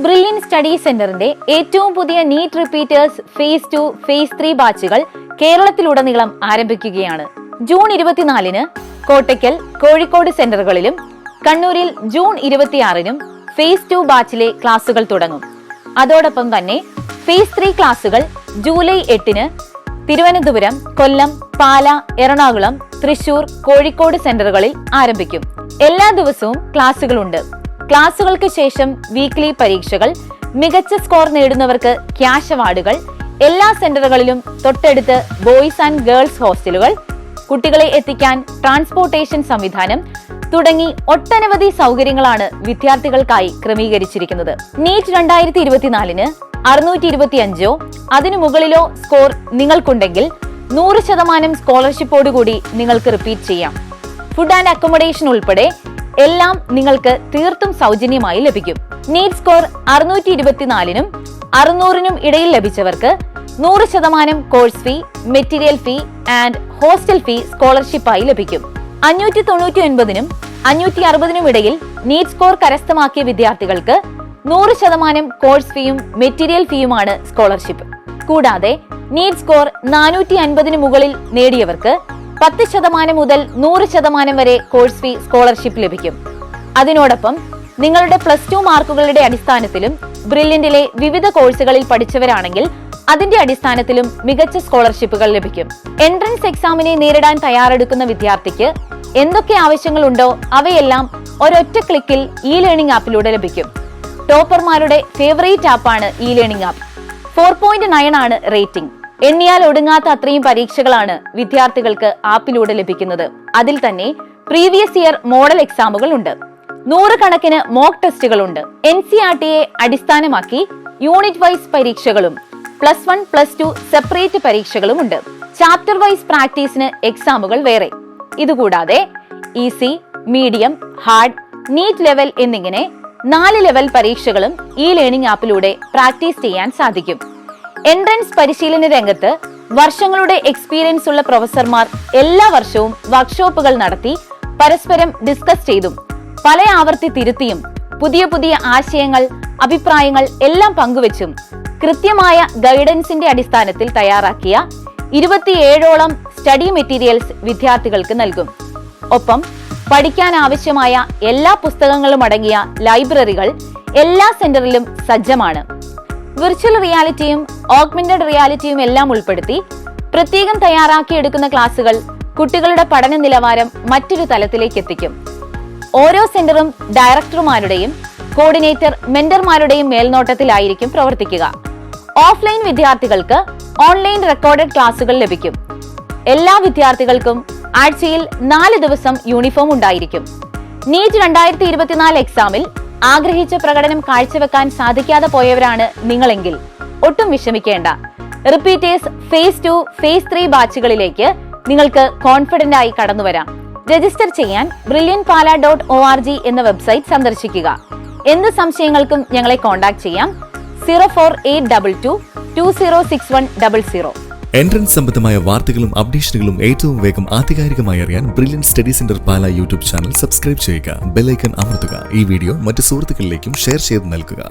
Brilliant study സെന്ററിന്റെ ഏറ്റവും പുതിയ നീറ്റ് റിപ്പീറ്റേഴ്സ് ഫേസ് 2, ഫേസ് 3 ബാച്ചുകൾ കേരളത്തിലുടനീളം ആരംഭിക്കുകയാണ്. ജൂൺ 24-ന് കോട്ടയ്ക്കൽ, കോഴിക്കോട് സെന്ററുകളിലും കണ്ണൂരിൽ ജൂൺ 26-നും ഫേസ് 2 ബാച്ചിലെ ക്ലാസുകൾ തുടങ്ങും. അതോടൊപ്പം തന്നെ ഫേസ് 3 ക്ലാസുകൾ ജൂലൈ 8-ന് തിരുവനന്തപുരം, കൊല്ലം, പാല, എറണാകുളം, തൃശൂർ, കോഴിക്കോട് സെന്ററുകളിൽ ആരംഭിക്കും. എല്ലാ ദിവസവും ക്ലാസുകളുണ്ട്. ക്ലാസുകൾക്ക് ശേഷം വീക്ക്ലി പരീക്ഷകൾ, മികച്ച സ്കോർ നേടുന്നവർക്ക് ക്യാഷ് അവാർഡുകൾ, എല്ലാ സെന്ററുകളിലും തൊട്ടടുത്ത് ബോയ്സ് ആൻഡ് ഗേൾസ് ഹോസ്റ്റലുകൾ, കുട്ടികളെ എത്തിക്കാൻ ട്രാൻസ്പോർട്ടേഷൻ സംവിധാനം തുടങ്ങി ഒട്ടനവധി സൗകര്യങ്ങളാണ് വിദ്യാർത്ഥികൾക്കായി ക്രമീകരിച്ചിരിക്കുന്നത്. നീറ്റ് 2024-ന് 625 അതിനു മുകളിലോ സ്കോർ നിങ്ങൾക്കുണ്ടെങ്കിൽ 100% സ്കോളർഷിപ്പോടുകൂടി നിങ്ങൾക്ക് റിപ്പീറ്റ് ചെയ്യാം. ഫുഡ് ആൻഡ് അക്കോമഡേഷൻ ഉൾപ്പെടെ എല്ലാം നിങ്ങൾക്ക് തീർത്തും സൗജന്യമായി ലഭിക്കും. നീറ്റ് സ്കോർ 624-നും 600-നും ഇടയിൽ ലഭിച്ചവർക്ക് 100% course fee, material fee and hostel fee സ്കോളർഷിപ്പായി ലഭിക്കും. 599-നും 560-നും ഇടയിൽ നീറ്റ് സ്കോർ കരസ്ഥമാക്കിയ വിദ്യാർത്ഥികൾക്ക് 100% കോഴ്സ് ഫീയും മെറ്റീരിയൽ ഫീയുമാണ് സ്കോളർഷിപ്പ്. കൂടാതെ നീറ്റ് സ്കോർ 450-ന് മുകളിൽ നേടിയവർക്ക് 10% മുതൽ 100% വരെ കോഴ്സ് ഫീ സ്കോളർഷിപ്പ് ലഭിക്കും. അതിനോടൊപ്പം നിങ്ങളുടെ +2 മാർക്കുകളുടെ അടിസ്ഥാനത്തിലും ബ്രില്യന്റിലെ വിവിധ കോഴ്സുകളിൽ പഠിച്ചവരാണെങ്കിൽ അതിന്റെ അടിസ്ഥാനത്തിലും മികച്ച സ്കോളർഷിപ്പുകൾ ലഭിക്കും. എൻട്രൻസ് എക്സാമിനെ നേരിടാൻ തയ്യാറെടുക്കുന്ന വിദ്യാർത്ഥിക്ക് എന്തൊക്കെ ആവശ്യങ്ങളുണ്ടോ അവയെല്ലാം ഒരൊറ്റ ക്ലിക്കിൽ ഇ ലേണിംഗ് ആപ്പിലൂടെ ലഭിക്കും. ടോപ്പർമാരുടെ ഫേവറേറ്റ് ആപ്പാണ് ഇ ലേണിംഗ് ആപ്പ്. 4.9 ആണ് റേറ്റിംഗ്. എണ്ണിയാൽ ഒടുങ്ങാത്ത അത്രയും പരീക്ഷകളാണ് വിദ്യാർത്ഥികൾക്ക് ആപ്പിലൂടെ ലഭിക്കുന്നത്. അതിൽ തന്നെ പ്രീവിയസ് ഇയർ മോഡൽ എക്സാമുകൾ ഉണ്ട്. 100 കണക്കിന് മോക്ക് ടെസ്റ്റുകളുണ്ട്. NCERTയെ അടിസ്ഥാനമാക്കി യൂണിറ്റ് വൈസ് പരീക്ഷകളും +1, +2 സെപ്പറേറ്റ് പരീക്ഷകളും ഉണ്ട്. ചാപ്റ്റർ വൈസ് പ്രാക്ടീസിന് എക്സാമുകൾ വേറെ. ഇതുകൂടാതെ easy, medium, hard, NEET level എന്നിങ്ങനെ 4 ലെവൽ പരീക്ഷകളും ഇ ലേണിംഗ് ആപ്പിലൂടെ പ്രാക്ടീസ് ചെയ്യാൻ സാധിക്കും. എൻട്രൻസ് പരിശീലന രംഗത്ത് വർഷങ്ങളുടെ എക്സ്പീരിയൻസ് ഉള്ള പ്രൊഫസർമാർ എല്ലാ വർഷവും വർക്ക്ഷോപ്പുകൾ നടത്തി പരസ്പരം ഡിസ്കസ് ചെയ്തും പല ആവർത്തി തിരുത്തിയും പുതിയ പുതിയ ആശയങ്ങൾ, അഭിപ്രായങ്ങൾ എല്ലാം പങ്കുവച്ചും കൃത്യമായ ഗൈഡൻസിന്റെ അടിസ്ഥാനത്തിൽ തയ്യാറാക്കിയ 27ഓളം സ്റ്റഡി മെറ്റീരിയൽസ് വിദ്യാർത്ഥികൾക്ക് നൽകും. ഒപ്പം പഠിക്കാൻ ആവശ്യമായ എല്ലാ പുസ്തകങ്ങളും അടങ്ങിയ ലൈബ്രറികൾ എല്ലാ സെന്ററിലും സജ്ജമാണ്. വിർച്വൽ റിയാലിറ്റിയും ഓഗ്മെന്റഡ് റിയാലിറ്റിയും എല്ലാം ഉൾപ്പെടുത്തി പ്രത്യേകം തയ്യാറാക്കിയെടുക്കുന്ന ക്ലാസുകൾ കുട്ടികളുടെ പഠന നിലവാരം മറ്റൊരു തലത്തിലേക്ക് എത്തിക്കും. ഓരോ സെന്ററും ഡയറക്ടർമാരുടെയും കോർഡിനേറ്റർ, മെന്റർമാരുടെയും മേൽനോട്ടത്തിലായിരിക്കും പ്രവർത്തിക്കുക. ഓഫ്ലൈൻ വിദ്യാർത്ഥികൾക്ക് ഓൺലൈൻ റെക്കോർഡഡ് ക്ലാസുകൾ ലഭിക്കും. എല്ലാ വിദ്യാർത്ഥികൾക്കും ആഴ്ചയിൽ 4 ദിവസം യൂണിഫോം ഉണ്ടായിരിക്കും. നീറ്റ് 2024 എക്സാമിൽ ആഗ്രഹിച്ച പ്രകടനം കാഴ്ചവെക്കാൻ സാധിക്കാതെ പോയവരാണ് നിങ്ങളെങ്കിൽ ഒട്ടും വിഷമിക്കേണ്ട. റിപ്പീറ്റേഴ്സ് ഫേസ് 2, ഫേസ് 3 ബാച്ചുകളിലേക്ക് നിങ്ങൾക്ക് കോൺഫിഡന്റ് ആയി കടന്നുവരാം. രജിസ്റ്റർ ചെയ്യാൻ brilliantpala.org എന്ന വെബ്സൈറ്റ് സന്ദർശിക്കുക. എന്ത് സംശയങ്ങൾക്കും ഞങ്ങളെ കോൺടാക്ട് ചെയ്യാം. 04822 206100. എൻട്രൻസ് സംബന്ധമായ വാർത്തകളും അപ്ഡേഷനുകളും ഏറ്റവും വേഗം ആധികാരികമായി അറിയാൻ ബ്രില്യൻ സ്റ്റഡി സെന്റർ പാല യൂട്യൂബ് ചാനൽ സബ്സ്ക്രൈബ് ചെയ്യുക. ബെൽ ഐക്കൺ അമർത്തുക. ഈ വീഡിയോ മറ്റു സുഹൃത്തുക്കളിലേക്കും ഷെയർ ചെയ്ത് നൽകുക.